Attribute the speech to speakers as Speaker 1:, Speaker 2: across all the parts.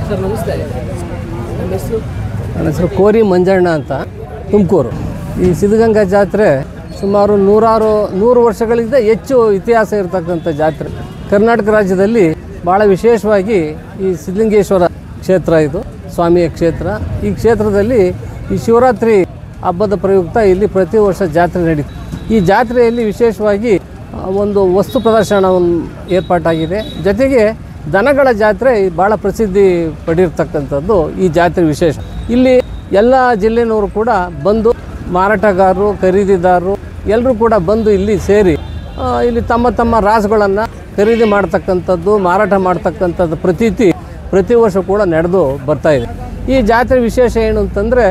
Speaker 1: Sir ನಮಸ್ತೆ. ನಮ್ಮ ಹೆಸರು?
Speaker 2: ನನ್ನ ಹೆಸರು ಕೋರಿ ಮಂಜಣ್ಣ ಅಂತ, ತುಮಕೂರು. ಈ ಸಿದ್ಧಗಂಗಾ ಜಾತ್ರೆ ಸುಮಾರು 100 ವರ್ಷಗಳಿಂದ ಹೆಚ್ಚು ಇತಿಹಾಸ ಇರತಕ್ಕಂಥ ಜಾತ್ರೆ. ಕರ್ನಾಟಕ ರಾಜ್ಯದಲ್ಲಿ ಭಾಳ ವಿಶೇಷವಾಗಿ ಈ ಸಿದ್ಧಲಿಂಗೇಶ್ವರ ಕ್ಷೇತ್ರ, ಇದು ಸ್ವಾಮಿಯ ಕ್ಷೇತ್ರ. ಈ ಕ್ಷೇತ್ರದಲ್ಲಿ ಈ ಶಿವರಾತ್ರಿ ಹಬ್ಬದ ಪ್ರಯುಕ್ತ ಇಲ್ಲಿ ಪ್ರತಿ ವರ್ಷ ಜಾತ್ರೆ ನಡೀತು. ಈ ಜಾತ್ರೆಯಲ್ಲಿ ವಿಶೇಷವಾಗಿ ಒಂದು ವಸ್ತು ಪ್ರದರ್ಶನವನ್ನು ಏರ್ಪಾಟಾಗಿದೆ. ಜೊತೆಗೆ ದನಗಳ ಜಾತ್ರೆ ಭಾಳ ಪ್ರಸಿದ್ಧಿ ಪಡೆದಿರ್ತಕ್ಕಂಥದ್ದು ಈ ಜಾತ್ರೆ ವಿಶೇಷ. ಇಲ್ಲಿ ಎಲ್ಲ ಜಿಲ್ಲೆನವರು ಕೂಡ ಬಂದು, ಮಾರಾಟಗಾರರು, ಖರೀದಿದಾರರು ಎಲ್ಲರೂ ಕೂಡ ಬಂದು ಇಲ್ಲಿ ಸೇರಿ ಇಲ್ಲಿ ತಮ್ಮ ತಮ್ಮ ರಾಸುಗಳನ್ನು ಖರೀದಿ ಮಾಡ್ತಕ್ಕಂಥದ್ದು, ಮಾರಾಟ ಮಾಡ್ತಕ್ಕಂಥದ್ದು ಪ್ರತೀತಿ ಪ್ರತಿ ವರ್ಷ ಕೂಡ ನಡೆದು ಬರ್ತಾಯಿದೆ. ಈ ಜಾತ್ರೆ ವಿಶೇಷ ಏನು ಅಂತಂದರೆ,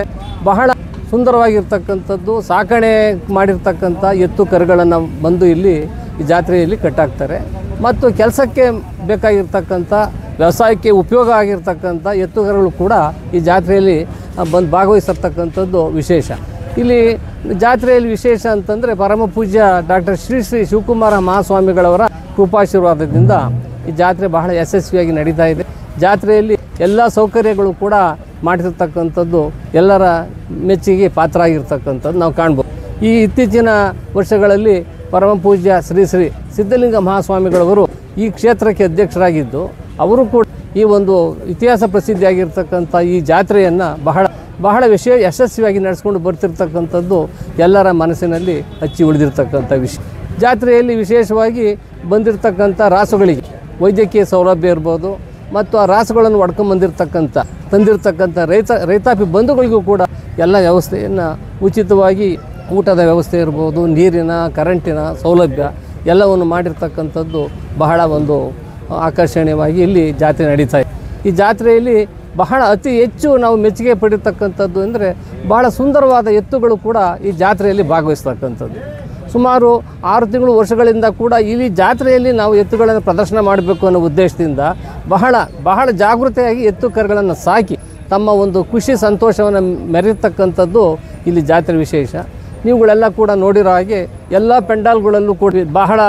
Speaker 2: ಬಹಳ ಸುಂದರವಾಗಿರ್ತಕ್ಕಂಥದ್ದು, ಸಾಕಣೆ ಮಾಡಿರ್ತಕ್ಕಂಥ ಎತ್ತು ಕರುಗಳನ್ನು ಬಂದು ಇಲ್ಲಿ ಈ ಜಾತ್ರೆಯಲ್ಲಿ ಕಟ್ಟಾಕ್ತಾರೆ. ಮತ್ತು ಕೆಲಸಕ್ಕೆ ಬೇಕಾಗಿರ್ತಕ್ಕಂಥ, ವ್ಯವಸಾಯಕ್ಕೆ ಉಪಯೋಗ ಆಗಿರ್ತಕ್ಕಂಥ ಎತ್ತುಕರುಗಳು ಕೂಡ ಈ ಜಾತ್ರೆಯಲ್ಲಿ ಬಂದು ಭಾಗವಹಿಸಿರ್ತಕ್ಕಂಥದ್ದು ವಿಶೇಷ. ಇಲ್ಲಿ ಜಾತ್ರೆಯಲ್ಲಿ ವಿಶೇಷ ಅಂತಂದರೆ, ಪರಮ ಪೂಜ್ಯ ಡಾಕ್ಟರ್ ಶ್ರೀ ಶಿವಕುಮಾರ ಮಹಾಸ್ವಾಮಿಗಳವರ ಕೃಪಾಶೀರ್ವಾದದಿಂದ ಈ ಜಾತ್ರೆ ಬಹಳ ಯಶಸ್ವಿಯಾಗಿ ನಡೀತಾ ಇದೆ. ಜಾತ್ರೆಯಲ್ಲಿ ಎಲ್ಲ ಸೌಕರ್ಯಗಳು ಕೂಡ ಮಾಡಿರ್ತಕ್ಕಂಥದ್ದು ಎಲ್ಲರ ಮೆಚ್ಚುಗೆ ಪಾತ್ರ ಆಗಿರ್ತಕ್ಕಂಥದ್ದು ನಾವು ಕಾಣ್ಬೋದು. ಈ ಇತ್ತೀಚಿನ ವರ್ಷಗಳಲ್ಲಿ ಪರಮ ಪೂಜ್ಯ ಶ್ರೀ ಸಿದ್ಧಲಿಂಗ ಮಹಾಸ್ವಾಮಿಗಳವರು ಈ ಕ್ಷೇತ್ರಕ್ಕೆ ಅಧ್ಯಕ್ಷರಾಗಿದ್ದು, ಅವರು ಕೂಡ ಈ ಒಂದು ಇತಿಹಾಸ ಪ್ರಸಿದ್ಧಿಯಾಗಿರ್ತಕ್ಕಂಥ ಈ ಜಾತ್ರೆಯನ್ನು ಬಹಳ ಯಶಸ್ವಿಯಾಗಿ ನಡೆಸ್ಕೊಂಡು ಬರ್ತಿರ್ತಕ್ಕಂಥದ್ದು ಎಲ್ಲರ ಮನಸ್ಸಿನಲ್ಲಿ ಹಚ್ಚಿ ಉಳಿದಿರ್ತಕ್ಕಂಥ ವಿಷಯ. ಜಾತ್ರೆಯಲ್ಲಿ ವಿಶೇಷವಾಗಿ ಬಂದಿರತಕ್ಕಂಥ ರಾಸುಗಳಿಗೆ ವೈದ್ಯಕೀಯ ಸೌಲಭ್ಯ ಇರ್ಬೋದು, ಮತ್ತು ಆ ರಾಸುಗಳನ್ನು ತಂದಿರತಕ್ಕಂಥ ರೈತಾಪಿ ಬಂಧುಗಳಿಗೂ ಕೂಡ ಎಲ್ಲ ವ್ಯವಸ್ಥೆಯನ್ನು ಉಚಿತವಾಗಿ, ಊಟದ ವ್ಯವಸ್ಥೆ ಇರ್ಬೋದು, ನೀರಿನ, ಕರೆಂಟಿನ ಸೌಲಭ್ಯ ಎಲ್ಲವನ್ನು ಮಾಡಿರ್ತಕ್ಕಂಥದ್ದು ಬಹಳ ಒಂದು ಆಕರ್ಷಣೀಯವಾಗಿ ಇಲ್ಲಿ ಜಾತ್ರೆ ನಡೀತಾ ಇದೆ. ಈ ಜಾತ್ರೆಯಲ್ಲಿ ಬಹಳ ಅತಿ ಹೆಚ್ಚು ನಾವು ಮೆಚ್ಚುಗೆ ಪಡೀತಕ್ಕಂಥದ್ದು ಅಂದರೆ, ಬಹಳ ಸುಂದರವಾದ ಎತ್ತುಗಳು ಕೂಡ ಈ ಜಾತ್ರೆಯಲ್ಲಿ ಭಾಗವಹಿಸ್ತಕ್ಕಂಥದ್ದು. ಸುಮಾರು 6 ತಿಂಗಳು ವರ್ಷಗಳಿಂದ ಕೂಡ ಇಲ್ಲಿ ಜಾತ್ರೆಯಲ್ಲಿ ನಾವು ಎತ್ತುಗಳನ್ನು ಪ್ರದರ್ಶನ ಮಾಡಬೇಕು ಅನ್ನೋ ಉದ್ದೇಶದಿಂದ ಬಹಳ ಜಾಗೃತೆಯಾಗಿ ಎತ್ತು ಕರುಗಳನ್ನು ಸಾಕಿ ತಮ್ಮ ಒಂದು ಖುಷಿ ಸಂತೋಷವನ್ನು ಮೆರೆಯತಕ್ಕಂಥದ್ದು ಇಲ್ಲಿ ಜಾತ್ರೆ ವಿಶೇಷ. ನೀವುಗಳೆಲ್ಲ ಕೂಡ ನೋಡಿರೋ ಹಾಗೆ ಎಲ್ಲ ಪೆಂಡಾಲ್ಗಳಲ್ಲೂ ಕೂಡ ಬಹಳ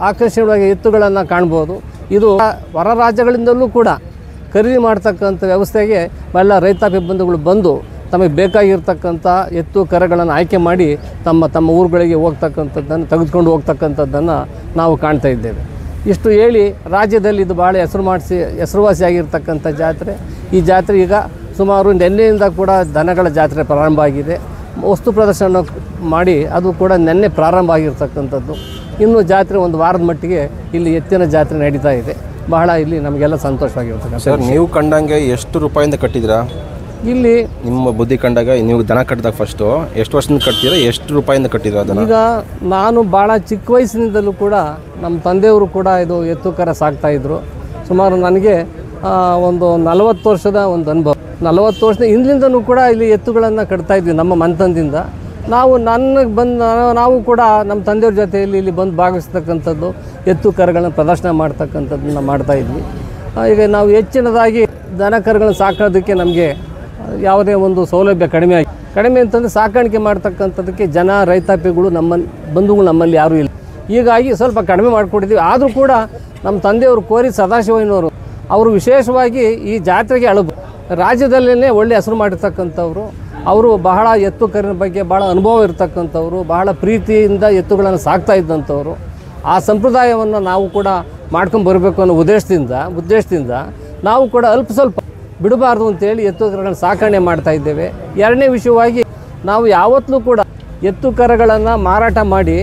Speaker 2: ಆಕರ್ಷಣೀಯವಾಗಿ ಎತ್ತುಗಳನ್ನು ಕಾಣ್ಬೋದು. ಇದು ಹೊರ ರಾಜ್ಯಗಳಿಂದಲೂ ಕೂಡ ಖರೀದಿ ಮಾಡ್ತಕ್ಕಂಥ ವ್ಯವಸ್ಥೆಗೆ ಎಲ್ಲ ರೈತಾಪಿ ಬಂಧುಗಳು ಬಂದು ತಮಗೆ ಬೇಕಾಗಿರ್ತಕ್ಕಂಥ ಎತ್ತು ಕರುಗಳನ್ನು ಆಯ್ಕೆ ಮಾಡಿ ತಮ್ಮ ಊರುಗಳಿಗೆ ಹೋಗ್ತಕ್ಕಂಥದ್ದನ್ನು ತೆಗೆದುಕೊಂಡು ಹೋಗ್ತಕ್ಕಂಥದ್ದನ್ನು ನಾವು ಕಾಣ್ತಾ ಇದ್ದೇವೆ. ಇಷ್ಟು ಹೇಳಿ, ರಾಜ್ಯದಲ್ಲಿ ಇದು ಭಾಳ ಹೆಸರುವಾಸಿಯಾಗಿರ್ತಕ್ಕಂಥ ಜಾತ್ರೆ. ಈ ಜಾತ್ರೆ ಈಗ ಸುಮಾರು ನಿನ್ನೆಯಿಂದ ಕೂಡ ದನಗಳ ಜಾತ್ರೆ ಪ್ರಾರಂಭ ಆಗಿದೆ. ವಸ್ತು ಪ್ರದರ್ಶನ ಮಾಡಿ ಅದು ಕೂಡ ನಿನ್ನೆ ಪ್ರಾರಂಭ ಆಗಿರ್ತಕ್ಕಂಥದ್ದು. ಇನ್ನು ಜಾತ್ರೆ ಒಂದು ವಾರದ ಮಟ್ಟಿಗೆ ಇಲ್ಲಿ ಎತ್ತಿನ ಜಾತ್ರೆ ನಡೀತಾ ಇದೆ. ಬಹಳ ಇಲ್ಲಿ ನಮಗೆಲ್ಲ ಸಂತೋಷವಾಗಿರ್ತಕ್ಕಂಥ.
Speaker 3: ಸರ್, ನೀವು ಕಂಡಂಗೆ ಎಷ್ಟು ರೂಪಾಯಿಂದ ಕಟ್ಟಿದ್ದೀರಾ?
Speaker 2: ಇಲ್ಲಿ
Speaker 3: ನಿಮ್ಮ ಬುದ್ಧಿ ಕಂಡಾಗ ನೀವು ದನ ಕಟ್ಟಿದಾಗ ಫಸ್ಟು ಎಷ್ಟು ವರ್ಷದಿಂದ ಕಟ್ತೀರಾ, ಎಷ್ಟು ರೂಪಾಯಿಂದ ಕಟ್ಟಿದ್ದೀರಾ ಅದನ್ನು?
Speaker 2: ಈಗ ನಾನು ಭಾಳ ಚಿಕ್ಕ ವಯಸ್ಸಿನಿಂದಲೂ ಕೂಡ ನಮ್ಮ ತಂದೆಯವರು ಕೂಡ ಇದು ಎತ್ತು ಕರ ಸಾಕ್ತಾಯಿದ್ರು. ಸುಮಾರು ನನಗೆ ಒಂದು 40 ವರ್ಷದ ಒಂದು ಅನುಭವ. 40 ವರ್ಷದ ಹಿಂದಿಂದನೂ ಕೂಡ ಇಲ್ಲಿ ಎತ್ತುಗಳನ್ನು ಕಟ್ತಾಯಿದ್ವಿ ನಮ್ಮ ಮನೆತನದಿಂದ. ನಾವು ಕೂಡ ನಮ್ಮ ತಂದೆಯವ್ರ ಜೊತೆಯಲ್ಲಿ ಇಲ್ಲಿ ಬಂದು ಭಾಗವಹಿಸ್ತಕ್ಕಂಥದ್ದು, ಎತ್ತು ಕರುಗಳನ್ನು ಪ್ರದರ್ಶನ ಮಾಡ್ತಕ್ಕಂಥದ್ದನ್ನು ಮಾಡ್ತಾಯಿದ್ವಿ. ಈಗ ನಾವು ಹೆಚ್ಚಿನದಾಗಿ ದನ ಕರುಗಳನ್ನು ಸಾಕೋದಕ್ಕೆ ನಮಗೆ ಯಾವುದೇ ಒಂದು ಸೌಲಭ್ಯ ಕಡಿಮೆ ಅಂತಂದರೆ, ಸಾಕಾಣಿಕೆ ಮಾಡ್ತಕ್ಕಂಥದ್ದಕ್ಕೆ ರೈತಾಪಿಗಳು ಬಂಧುಗಳು ನಮ್ಮಲ್ಲಿ ಯಾರೂ ಇಲ್ಲ. ಹೀಗಾಗಿ ಸ್ವಲ್ಪ ಕಡಿಮೆ ಮಾಡಿಕೊಟ್ಟಿದ್ದೀವಿ. ಆದರೂ ಕೂಡ ನಮ್ಮ ತಂದೆಯವರು ಕೋರಿ ಸದಾಶಿವಯ್ಯನವರು ಅವರು ವಿಶೇಷವಾಗಿ ಈ ಜಾತ್ರೆಗೆ ರಾಜ್ಯದಲ್ಲೇ ಒಳ್ಳೆಯ ಹೆಸರು ಮಾಡಿರ್ತಕ್ಕಂಥವ್ರು. ಅವರು ಬಹಳ ಎತ್ತು ಕರಿನ ಬಗ್ಗೆ ಭಾಳ ಅನುಭವ ಇರತಕ್ಕಂಥವ್ರು, ಬಹಳ ಪ್ರೀತಿಯಿಂದ ಎತ್ತುಗಳನ್ನು ಸಾಕ್ತಾ ಇದ್ದಂಥವ್ರು. ಆ ಸಂಪ್ರದಾಯವನ್ನು ನಾವು ಕೂಡ ಮಾಡ್ಕೊಂಡು ಬರಬೇಕು ಅನ್ನೋ ಉದ್ದೇಶದಿಂದ ನಾವು ಕೂಡ ಸ್ವಲ್ಪ ಬಿಡಬಾರ್ದು ಅಂತೇಳಿ ಎತ್ತು ಕರುಗಳನ್ನು ಸಾಕಣೆ ಮಾಡ್ತಾ ಇದ್ದೇವೆ. ಎರಡನೇ ವಿಷಯವಾಗಿ, ನಾವು ಯಾವತ್ತೂ ಕೂಡ ಎತ್ತು ಕರುಗಳನ್ನು ಮಾರಾಟ ಮಾಡಿ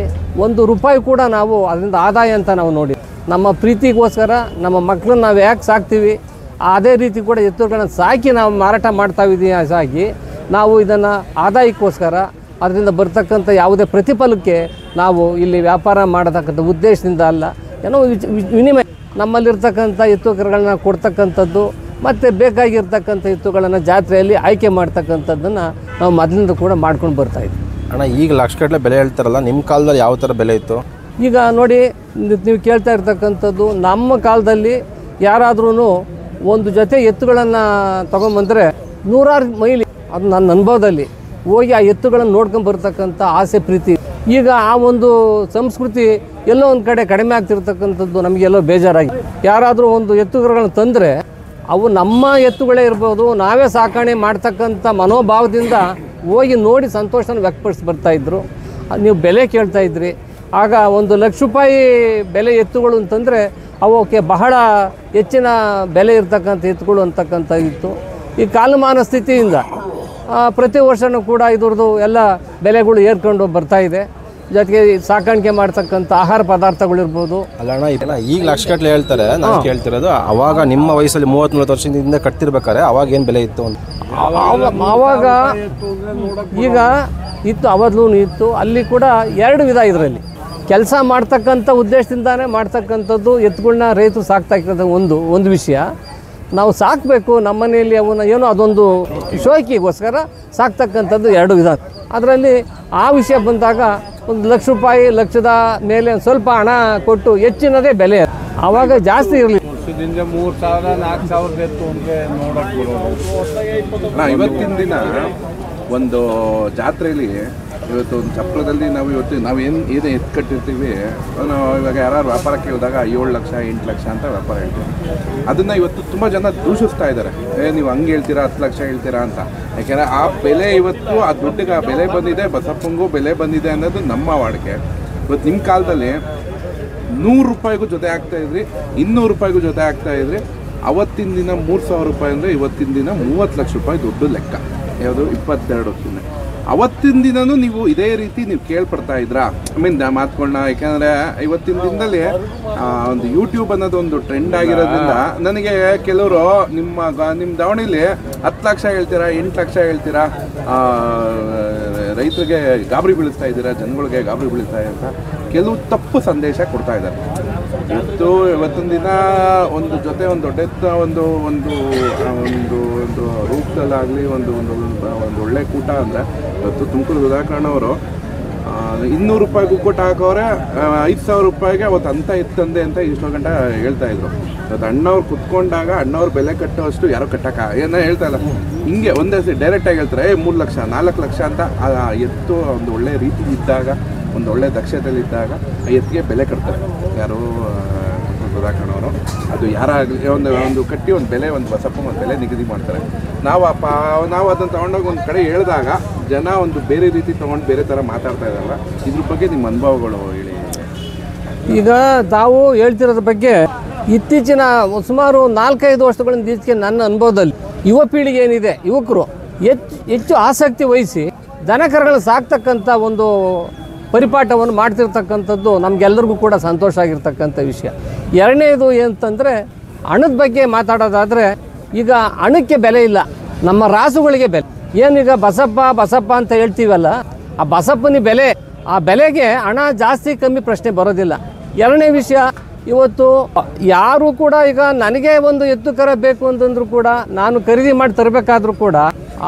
Speaker 2: ₹1 ಕೂಡ ನಾವು ಅದರಿಂದ ಆದಾಯ ಅಂತ ನಾವು ನೋಡಿ, ನಮ್ಮ ಪ್ರೀತಿಗೋಸ್ಕರ ನಮ್ಮ ಮಕ್ಕಳನ್ನ ನಾವು ಯಾಕೆ ಸಾಕ್ತೀವಿ, ಅದೇ ರೀತಿ ಕೂಡ ಎತ್ತುಗಳನ್ನು ಸಾಕಿ ನಾವು ಮಾರಾಟ ಮಾಡ್ತಾಯಿದ್ದೀವಿ. ನಾವು ಇದನ್ನು ಆದಾಯಕ್ಕೋಸ್ಕರ, ಅದರಿಂದ ಬರ್ತಕ್ಕಂಥ ಯಾವುದೇ ಪ್ರತಿಫಲಕ್ಕೆ ನಾವು ಇಲ್ಲಿ ವ್ಯಾಪಾರ ಮಾಡತಕ್ಕಂಥ ಉದ್ದೇಶದಿಂದ ಅಲ್ಲ, ಏನೋ ವಿನಿಮಯ ನಮ್ಮಲ್ಲಿರ್ತಕ್ಕಂಥ ಎತ್ತು ಕರುಗಳನ್ನ ಕೊಡ್ತಕ್ಕಂಥದ್ದು, ಮತ್ತು ಬೇಕಾಗಿರ್ತಕ್ಕಂಥ ಎತ್ತುಗಳನ್ನು ಜಾತ್ರೆಯಲ್ಲಿ ಆಯ್ಕೆ ಮಾಡ್ತಕ್ಕಂಥದ್ದನ್ನು ನಾವು ಮೊದಲಿಂದ ಕೂಡ ಮಾಡ್ಕೊಂಡು ಬರ್ತಾಯಿದ್ವಿ.
Speaker 3: ಅಣ್ಣ, ಈಗ ಲಕ್ಷಗಟ್ಟಲೆ ಬೆಲೆ ಹೇಳ್ತಾರಲ್ಲ, ನಿಮ್ಮ ಕಾಲದಲ್ಲಿ ಯಾವ ಥರ ಬೆಲೆ ಇತ್ತು?
Speaker 2: ಈಗ ನೋಡಿ, ನೀವು ಕೇಳ್ತಾ ಇರ್ತಕ್ಕಂಥದ್ದು, ನಮ್ಮ ಕಾಲದಲ್ಲಿ ಯಾರಾದ್ರೂ ಒಂದು ಜೊತೆ ಎತ್ತುಗಳನ್ನು ತೊಗೊಂಬಂದರೆ 100 ಮೈಲಿ, ಅದು ನನ್ನ ಅನುಭವದಲ್ಲಿ ಹೋಗಿ ಆ ಎತ್ತುಗಳನ್ನು ನೋಡ್ಕೊಂಡು ಬರ್ತಕ್ಕಂಥ ಆಸೆ, ಪ್ರೀತಿ. ಈಗ ಆ ಒಂದು ಸಂಸ್ಕೃತಿ ಎಲ್ಲೋ ಒಂದು ಕಡೆ ಕಡಿಮೆ ಆಗ್ತಿರ್ತಕ್ಕಂಥದ್ದು ನಮಗೆಲ್ಲೋ ಬೇಜಾರಾಗಿ. ಯಾರಾದರೂ ಒಂದು ಎತ್ತುಗಳನ್ನು ತಂದರೆ ಅವು ನಮ್ಮ ಎತ್ತುಗಳೇ ಇರ್ಬೋದು, ನಾವೇ ಸಾಕಣೆ ಮಾಡ್ತಕ್ಕಂಥ ಮನೋಭಾವದಿಂದ ಹೋಗಿ ನೋಡಿ ಸಂತೋಷನ ವ್ಯಕ್ತಪಡಿಸಿ ಬರ್ತಾಯಿದ್ರು. ನೀವು ಬೆಲೆ ಕೇಳ್ತಾಯಿದ್ರಿ. ಆಗ 1,00,000 ರೂಪಾಯಿ ಬೆಲೆ ಎತ್ತುಗಳು ಅಂತಂದರೆ ಅವಕ್ಕೆ ಬಹಳ ಹೆಚ್ಚಿನ ಬೆಲೆ ಇರ್ತಕ್ಕಂಥ ಎತ್ತುಗಳು ಅಂತಕ್ಕಂಥ ಇತ್ತು. ಈ ಕಾಲಮಾನ ಸ್ಥಿತಿಯಿಂದ ಪ್ರತಿ ವರ್ಷವೂ ಕೂಡ ಇದ್ರದ್ದು ಎಲ್ಲ ಬೆಲೆಗಳು ಏರ್ಕೊಂಡು ಬರ್ತಾಯಿದೆ. ಜೊತೆಗೆ ಸಾಕಾಣಿಕೆ ಮಾಡ್ತಕ್ಕಂಥ ಆಹಾರ ಪದಾರ್ಥಗಳಿರ್ಬೋದು.
Speaker 3: ಅಲ್ಲಣ್ಣ ಇದೆಲ್ಲ ಈಗ ಲಕ್ಷಗಟ್ಟಲೆ ಹೇಳ್ತಾರೆ. ನಾನು ಕೇಳ್ತಿರೋದು ಅವಾಗ ನಿಮ್ಮ ವಯಸ್ಸಲ್ಲಿ 30-40 ವರ್ಷದಿಂದ ಕಟ್ತಿರ್ಬೇಕಾರೆ ಅವಾಗ ಏನು ಬೆಲೆ ಇತ್ತು ಅಂತ.
Speaker 2: ಆವಾಗ ಈಗ ಇತ್ತು, ಅವತ್ತು ಇತ್ತು. ಅಲ್ಲಿ ಕೂಡ 2 ವಿಧ. ಇದರಲ್ಲಿ ಕೆಲಸ ಮಾಡ್ತಕ್ಕಂಥ ಉದ್ದೇಶದಿಂದಾನೇ ಮಾಡ್ತಕ್ಕಂಥದ್ದು ಎತ್ತುಗಳನ್ನ ರೈತರು ಸಾಕ್ತಾ ಇರ್ತಕ್ಕಂಥ ಒಂದು ವಿಷಯ. ನಾವು ಸಾಕಬೇಕು ನಮ್ಮ ಮನೆಯಲ್ಲಿ ಅವನ್ನ ಏನೋ ಅದೊಂದು ಶೋಕಿಗೋಸ್ಕರ ಸಾಕ್ತಕ್ಕಂಥದ್ದು 2 ವಿಧ. ಅದರಲ್ಲಿ ಆ ವಿಷಯ ಬಂದಾಗ 1,00,000 ರೂಪಾಯಿ, ಲಕ್ಷದ ಮೇಲೆ ಸ್ವಲ್ಪ ಹಣ ಕೊಟ್ಟು ಹೆಚ್ಚಿನದೇ ಬೆಲೆ. ಆವಾಗ ಜಾಸ್ತಿ ಇರಲಿಲ್ಲ.
Speaker 4: ವರ್ಷದಿಂದ 3,000-4,000 ಎತ್ತು ಅಂತ ನೋಡಕ್ಕೆ ಬರೋದು. ಇವತ್ತಿನ ದಿನ ಒಂದು ಜಾತ್ರೆಯಲ್ಲಿ ಇವತ್ತು ಒಂದು ಚಪ್ರದಲ್ಲಿ ನಾವೇನು ಎತ್ತು ಕಟ್ಟಿರ್ತೀವಿ, ನಾವು ಇವಾಗ ಯಾರು ವ್ಯಾಪಾರ ಕೇಳಿದಾಗ 7 ಲಕ್ಷ 8 ಲಕ್ಷ ಅಂತ ವ್ಯಾಪಾರ ಹೇಳ್ತೀವಿ. ಅದನ್ನು ಇವತ್ತು ತುಂಬ ಜನ ದೂಷಿಸ್ತಾ ಇದ್ದಾರೆ. ನೀವು ಹಂಗೆ ಹೇಳ್ತೀರಾ, 10 ಲಕ್ಷ ಹೇಳ್ತೀರಾ ಅಂತ. ಯಾಕೆಂದರೆ ಆ ಬೆಲೆ ಇವತ್ತು ಆ ದುಡ್ಡಿಗೆ ಆ ಬೆಲೆ ಬಂದಿದೆ, ಬಸಪ್ಪಂಗೂ ಬೆಲೆ ಬಂದಿದೆ ಅನ್ನೋದು ನಮ್ಮ ವಾಡಿಕೆ. ಇವತ್ತು ನಿಮ್ಮ ಕಾಲದಲ್ಲಿ 100 ರೂಪಾಯಿಗೂ ಜೊತೆ ಆಗ್ತಾಯಿದ್ರಿ, 200 ರೂಪಾಯಿಗೂ ಜೊತೆ ಆಗ್ತಾಯಿದ್ರಿ. ಅವತ್ತಿನ ದಿನ 3,000 ರೂಪಾಯಿ ಅಂದರೆ ಇವತ್ತಿನ ದಿನ 30 ಲಕ್ಷ ರೂಪಾಯಿ ದುಡ್ಡು ಲೆಕ್ಕ. ಯಾವುದು 22 ವರ್ಷದಿಂದ. ಅವತ್ತಿನ ದಿನವೂ ನೀವು ಇದೇ ರೀತಿ ನೀವು ಕೇಳ್ಪಡ್ತಾ ಇದ್ರಾ? ಮಾತ್ಕೊಂಡ. ಯಾಕೆಂದರೆ ಇವತ್ತಿನ ದಿನದಲ್ಲಿ ಒಂದು ಯೂಟ್ಯೂಬ್ ಅನ್ನೋದು ಒಂದು ಟ್ರೆಂಡ್ ಆಗಿರೋದ್ರಿಂದ ನನಗೆ ಕೆಲವರು ನಿಮ್ಮ ದಾವಣಿಲಿ 10 ಲಕ್ಷ ಹೇಳ್ತೀರಾ, 8 ಲಕ್ಷ ಹೇಳ್ತೀರಾ, ರೈತರಿಗೆ ಗಾಬರಿ ಬೀಳಿಸ್ತಾ ಇದ್ದೀರಾ, ಜನಗಳಿಗೆ ಗಾಬರಿ ಬೀಳಿಸ್ತಾ ಅಂತ ಕೆಲವು ತಪ್ಪು ಸಂದೇಶ ಕೊಡ್ತಾ ಇದ್ದಾರೆ. ಇವತ್ತಿನ ದಿನ ಒಂದು ಜೊತೆ ಒಂದು ದೊಡ್ಡ ಒಂದು ಒಂದು ಒಂದು ಒಂದು ರೂಪದಲ್ಲಾಗಲಿ ಒಂದು ಒಳ್ಳೆ ಕೂಟ ಅಂದರೆ ಇವತ್ತು ತುಮಕೂರು ಸುಧಾಕರ್ಣವರು 200 ರೂಪಾಯಿಗೂ ಕೊಟ್ಟು ಹಾಕೋರೆ, 5,000 ರೂಪಾಯಿಗೆ ಅವತ್ತು ಅಂತ ಎತ್ತಂದೆ ಅಂತ ಇಷ್ಟೋ ಗಂಟೆ ಹೇಳ್ತಾಯಿದ್ರು. ಇವತ್ತು ಅಣ್ಣವ್ರು ಕುತ್ಕೊಂಡಾಗ ಅಣ್ಣವ್ರು ಬೆಲೆ ಕಟ್ಟೋಷ್ಟು ಯಾರೋ ಏನೋ ಹೇಳ್ತಾ ಇಲ್ಲ. ಹಿಂಗೆ ಒಂದೇ ಡೈರೆಕ್ಟಾಗಿ ಹೇಳ್ತಾರೆ 3 ಲಕ್ಷ 4 ಲಕ್ಷ ಅಂತ. ಎತ್ತು ಒಂದು ಒಳ್ಳೆ ರೀತಿ ಇದ್ದಾಗ, ಒಂದು ಒಳ್ಳೆ ದಕ್ಷತೆಯಲ್ಲಿದ್ದಾಗ ಆ ಎತ್ತಿಗೆ ಬೆಲೆ ಕಟ್ತಾರೆ ಯಾರು ಸುಧಾಕರ್ಣವರು. ಅದು ಯಾರಾಗಲಿ ಒಂದು ಕಟ್ಟಿ ಒಂದು ಬೆಲೆ, ಒಂದು ಬಸಪ್ಪ ಒಂದು ಬೆಲೆ ನಿಗದಿ ಮಾಡ್ತಾರೆ. ನಾವು ಅದನ್ನು ತೊಗೊಂಡೋಗಿ ಒಂದು ಕಡೆ ಹೇಳಿದಾಗ ಜನ ಒಂದು ಬೇರೆ ರೀತಿ ತೊಗೊಂಡು ಬೇರೆ ಥರ ಮಾತಾಡ್ತಾ ಇದ್ದಾರಲ್ಲ, ಇದ್ರ ಬಗ್ಗೆ ನಿಮ್ಮ ಅನುಭವಗಳು ಹೇಳಿ.
Speaker 2: ಈಗ ತಾವು ಹೇಳ್ತಿರೋದ್ರ ಬಗ್ಗೆ ಇತ್ತೀಚಿನ ಸುಮಾರು 4-5 ವರ್ಷಗಳಿಂದ ಈಚೆಗೆ ನನ್ನ ಅನುಭವದಲ್ಲಿ ಯುವ ಪೀಳಿಗೆ ಏನಿದೆ, ಯುವಕರು ಹೆಚ್ಚು ಆಸಕ್ತಿ ವಹಿಸಿ ದನಕರುಗಳನ್ನ ಸಾಕ್ತಕ್ಕಂಥ ಒಂದು ಪರಿಪಾಠವನ್ನು ಮಾಡ್ತಿರ್ತಕ್ಕಂಥದ್ದು ನಮಗೆಲ್ಲರಿಗೂ ಕೂಡ ಸಂತೋಷ ಆಗಿರ್ತಕ್ಕಂಥ ವಿಷಯ. ಎರಡನೇದು ಏನಂತಂದರೆ ಹಣದ ಬಗ್ಗೆ ಮಾತಾಡೋದಾದರೆ, ಈಗ ಹಣಕ್ಕೆ ಬೆಲೆ ಇಲ್ಲ, ನಮ್ಮ ರಾಸುಗಳಿಗೆ ಬೆಲೆ. ಏನೀಗ ಬಸಪ್ಪ ಅಂತ ಹೇಳ್ತೀವಲ್ಲ, ಆ ಬಸಪ್ಪನ ಬೆಲೆ, ಆ ಬೆಲೆಗೆ ಹಣ ಜಾಸ್ತಿ ಕಮ್ಮಿ ಪ್ರಶ್ನೆ ಬರೋದಿಲ್ಲ. ಎರಡನೇ ವಿಷಯ, ಇವತ್ತು ಯಾರು ಕೂಡ ಈಗ ನನಗೆ ಒಂದು ಎತ್ತು ಕರ ಬೇಕು ಅಂತಂದ್ರೂ ಕೂಡ ನಾನು ಖರೀದಿ ಮಾಡಿ ತರಬೇಕಾದ್ರೂ ಕೂಡ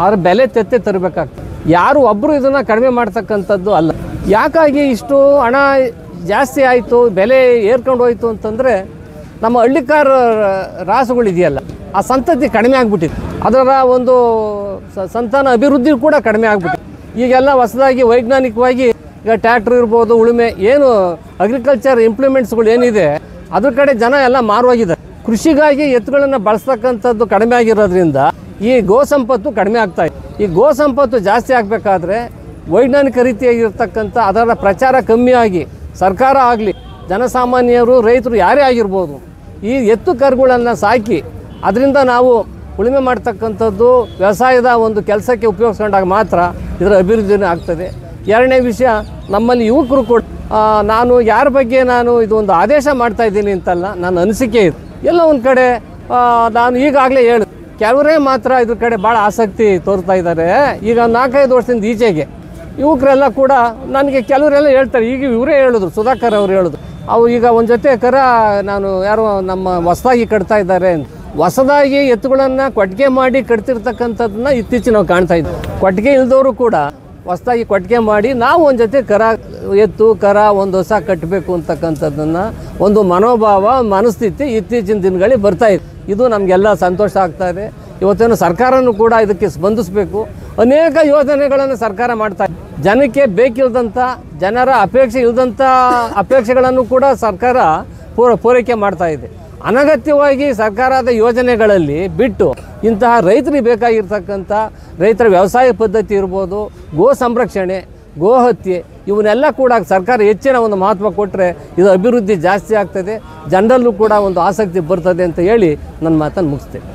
Speaker 2: ಅವ್ರ ಬೆಲೆ ತೆತ್ತೆ ತರಬೇಕಾಗ್ತದೆ. ಯಾರು ಒಬ್ಬರು ಇದನ್ನು ಕಡಿಮೆ ಮಾಡ್ತಕ್ಕಂಥದ್ದು ಅಲ್ಲ. ಯಾಕಾಗಿ ಇಷ್ಟು ಹಣ ಜಾಸ್ತಿ ಆಯಿತು, ಬೆಲೆ ಏರ್ಕೊಂಡು ಹೋಯಿತು ಅಂತಂದರೆ, ನಮ್ಮ ಹಳ್ಳಿಕಾರ ರಾಸುಗಳಿದೆಯಲ್ಲ, ಆ ಸಂತತಿ ಕಡಿಮೆ ಆಗಿಬಿಟ್ಟಿದೆ. ಅದರ ಒಂದು ಸಂತಾನ ಅಭಿವೃದ್ಧಿ ಕೂಡ ಕಡಿಮೆ ಆಗಿಬಿಟ್ಟಿದೆ. ಈಗೆಲ್ಲ ಹೊಸದಾಗಿ ವೈಜ್ಞಾನಿಕವಾಗಿ ಈಗ ಟ್ಯಾಕ್ಟ್ರ್ ಇರ್ಬೋದು, ಉಳುಮೆ, ಏನು ಅಗ್ರಿಕಲ್ಚರ್ ಇಂಪ್ಲಿಮೆಂಟ್ಸ್ಗಳು ಏನಿದೆ ಅದ್ರ ಕಡೆ ಜನ ಎಲ್ಲ ಮಾರುವಾಗಿದ್ದಾರೆ. ಕೃಷಿಗಾಗಿ ಎತ್ತುಗಳನ್ನು ಬಳಸ್ತಕ್ಕಂಥದ್ದು ಕಡಿಮೆ ಆಗಿರೋದ್ರಿಂದ ಈ ಗೋ ಸಂಪತ್ತು ಕಡಿಮೆ ಆಗ್ತಾಯಿದೆ. ಈ ಗೋ ಸಂಪತ್ತು ಜಾಸ್ತಿ ಆಗಬೇಕಾದ್ರೆ ವೈಜ್ಞಾನಿಕ ರೀತಿಯಾಗಿರ್ತಕ್ಕಂಥ ಅದರ ಪ್ರಚಾರ ಕಮ್ಮಿಯಾಗಿ ಸರ್ಕಾರ ಆಗಲಿ, ಜನಸಾಮಾನ್ಯರು, ರೈತರು ಯಾರೇ ಆಗಿರ್ಬೋದು, ಈ ಎತ್ತು ಕರುಗಳನ್ನು ಸಾಕಿ ಅದರಿಂದ ನಾವು ಉಳುಮೆ ಮಾಡ್ತಕ್ಕಂಥದ್ದು ವ್ಯವಸಾಯದ ಒಂದು ಕೆಲಸಕ್ಕೆ ಉಪಯೋಗಿಸ್ಕೊಂಡಾಗ ಮಾತ್ರ ಇದರ ಅಭಿವೃದ್ಧಿನೇ ಆಗ್ತದೆ. ಎರಡನೇ ವಿಷಯ, ನಮ್ಮಲ್ಲಿ ಯುವಕರು ಕೂಡ ನಾನು ಯಾರ ಬಗ್ಗೆ ನಾನು ಇದು ಒಂದು ಆದೇಶ ಮಾಡ್ತಾ ಇದ್ದೀನಿ ಅಂತಲ್ಲ, ನನ್ನ ಅನಿಸಿಕೆ ಇದೆ. ಎಲ್ಲ ಒಂದು ಕಡೆ ನಾನು ಈಗಾಗಲೇ ಹೇಳಿ ಕೆಲವರೇ ಮಾತ್ರ ಇದ್ರ ಕಡೆ ಭಾಳ ಆಸಕ್ತಿ ತೋರ್ತಾ ಇದ್ದಾರೆ. ಈಗ 4-5 ವರ್ಷದಿಂದ ಈಚೆಗೆ ಯುವಕರೆಲ್ಲ ಕೂಡ ನನಗೆ ಕೆಲವರೆಲ್ಲ ಹೇಳ್ತಾರೆ, ಈಗ ಇವರೇ ಹೇಳಿದ್ರು, ಸುಧಾಕರ್ ಅವರು ಹೇಳಿದ್ರು, ಅವು ಈಗ ಒಂದು ಜೊತೆ ಕರ ನಾನು ಯಾರೋ ನಮ್ಮ ಹೊಸದಾಗಿ ಕಟ್ತಾ ಇದ್ದಾರೆ ಅಂತ. ಹೊಸದಾಗಿ ಎತ್ತುಗಳನ್ನು ಕೊಟ್ಟಿಗೆ ಮಾಡಿ ಕಟ್ತಿರ್ತಕ್ಕಂಥದ್ದನ್ನ ಇತ್ತೀಚೆಗೆ ನಾವು ಕಾಣ್ತಾ ಇದ್ವಿ. ಕೊಟ್ಟಿಗೆ ಇಲ್ದವರು ಕೂಡ ಹೊಸದಾಗಿ ಕೊಟ್ಟಿಗೆ ಮಾಡಿ ನಾವು ಒಂದು ಜೊತೆ ಎತ್ತು ಕರ ಒಂದು ಹೊಸ ಕಟ್ಟಬೇಕು ಅಂತಕ್ಕಂಥದ್ದನ್ನು ಒಂದು ಮನೋಭಾವ, ಮನಸ್ಥಿತಿ ಇತ್ತೀಚಿನ ದಿನಗಳಿಗೆ ಬರ್ತಾ ಇದೆ. ಇದು ನಮಗೆಲ್ಲ ಸಂತೋಷ ಆಗ್ತಾ ಇದೆ. ಇವತ್ತೇನು ಸರ್ಕಾರನೂ ಕೂಡ ಇದಕ್ಕೆ ಸ್ಪಂದಿಸಬೇಕು. ಅನೇಕ ಯೋಜನೆಗಳನ್ನು ಸರ್ಕಾರ ಮಾಡ್ತಾ ಇದೆ. ಜನಕ್ಕೆ ಬೇಕಿಲ್ಲದಂಥ, ಜನರ ಅಪೇಕ್ಷೆ ಇಲ್ಲದಂಥ ಅಪೇಕ್ಷೆಗಳನ್ನು ಕೂಡ ಸರ್ಕಾರ ಪೂರೈಕೆ ಮಾಡ್ತಾ ಇದೆ. ಅನಗತ್ಯವಾಗಿ ಸರ್ಕಾರದ ಯೋಜನೆಗಳಲ್ಲಿ ಬಿಟ್ಟು ಇಂತಹ ರೈತರಿಗೆ ಬೇಕಾಗಿರ್ತಕ್ಕಂಥ ರೈತರ ವ್ಯವಸಾಯ ಪದ್ಧತಿ ಇರ್ಬೋದು, ಗೋ ಸಂರಕ್ಷಣೆ, ಗೋ ಹತ್ಯೆ ಇವನ್ನೆಲ್ಲ ಕೂಡ ಸರ್ಕಾರ ಹೆಚ್ಚಿನ ಒಂದು ಮಹತ್ವ ಕೊಟ್ಟರೆ ಇದು ಅಭಿವೃದ್ಧಿ ಜಾಸ್ತಿ ಆಗ್ತದೆ, ಜನರಲ್ಲೂ ಕೂಡ ಒಂದು ಆಸಕ್ತಿ ಬರ್ತದೆ ಅಂತ ಹೇಳಿ ನನ್ನ ಮಾತನ್ನು ಮುಗಿಸ್ತೇನೆ.